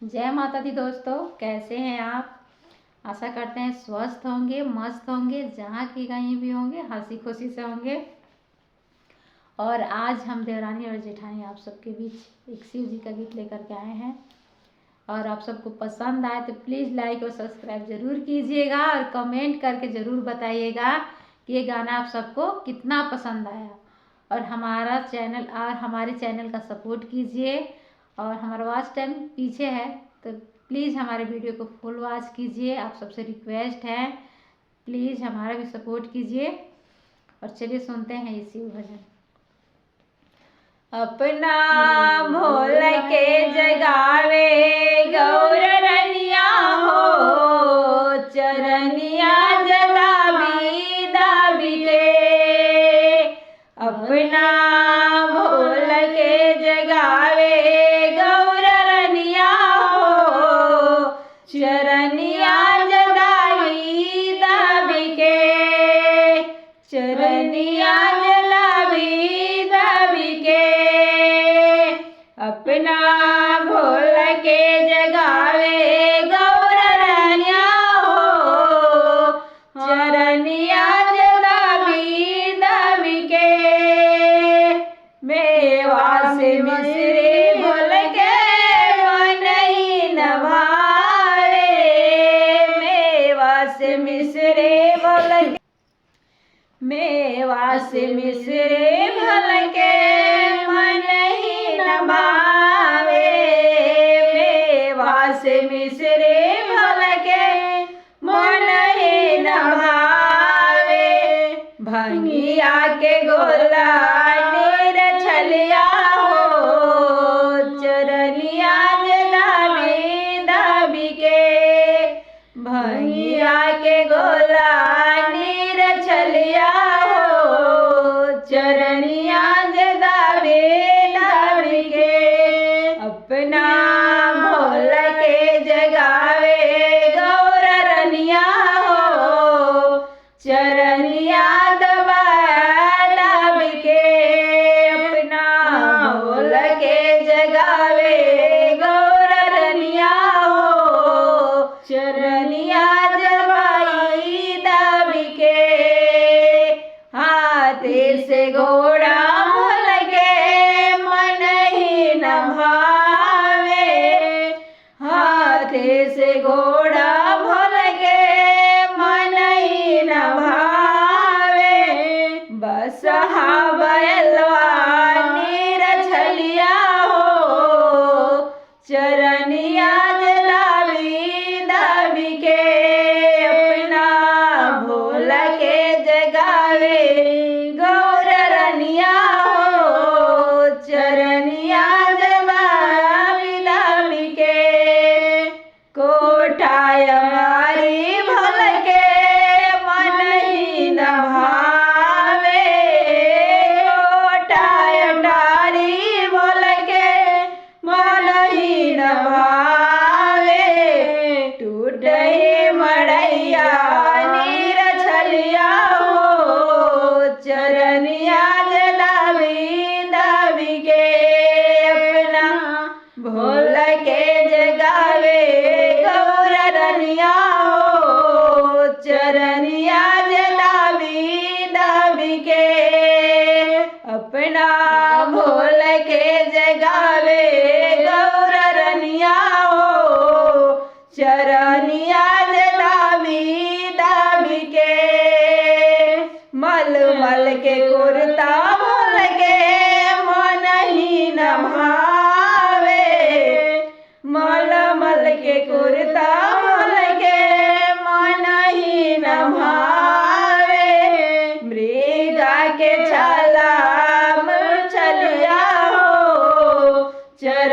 जय माता दी दोस्तों, कैसे हैं आप। आशा करते हैं स्वस्थ होंगे, मस्त होंगे, जहाँ की कहीं भी होंगे हंसी खुशी से होंगे। और आज हम देवरानी और जेठानी आप सबके बीच एक शिव जी का गीत लेकर के आए हैं। और आप सबको पसंद आए तो प्लीज़ लाइक और सब्सक्राइब ज़रूर कीजिएगा और कमेंट करके ज़रूर बताइएगा कि ये गाना आप सबको कितना पसंद आया। और हमारा चैनल और हमारे चैनल का सपोर्ट कीजिए। और हमारा वॉच टाइम पीछे है तो प्लीज़ हमारे वीडियो को फुल वॉच कीजिए, आप सबसे रिक्वेस्ट है, प्लीज़ हमारा भी सपोर्ट कीजिए। और चलिए सुनते हैं ये शिव भजन। अपना भोल के जगावे गौर रनिया हो, चरनिया जलाबी दाबी के। अपना भोल के जगावे गौर रनिया हो, चरनिया जलाबी दाबी के। चरनिया जलाबी दाबी के। अपना भोल के जगावे गौर रनिया हो, चरनिया जलाबी दाबी के। मेवा से मिश्री भोल के मन ही न भावे, मेवा से मिश्री भोल के, मेवा से मिश्री भोल के मन ही न भावे, मेवा से मिश्री भोल के मन ही न भावे। भंगिया के गोला नीर छलिया हो, चरनिया जलाबी दाबी के। भंगिया के गोला नीर छलिया हो, चरनिया जलाबी दाबी के। अपना भोल के जगावे गौर रनिया हो, चरनिया दबा दाबी के। अपना भोल के जगावे गौर रनिया हो, चरनिया जबाई दाबी के। हाथे से घोड़ा भोल के मन ही न भावे, हाथे से घोड़ा भोल के मन ही न भावे। बस बैलवा नीर छलिया हो, चरनिया जलाबी दाबी के। अपना भोल के जगावे गौर रनिया हो, चरनिया जलाबी दाबी के। कोठाय मारी भोल के मन ही न भावे, कोठाय डारी भोल के मन ही न भावे। टूटही मड़ैया नीर छलिया हो, चरनिया जलाबी दाबी के। अपना भोल के जगावे गौर रनिया हो, चरनिया जलाबी दाबी के। अपना भोल के जगावे गौर रनिया हो, चरनिया जलाबी दाबी के। मलमल के कुर्ता भोल के मन ही न भावे, मलमल के कुर्ता भोल के मन ही न भावे। मृगा के छाला छलिया हो, चर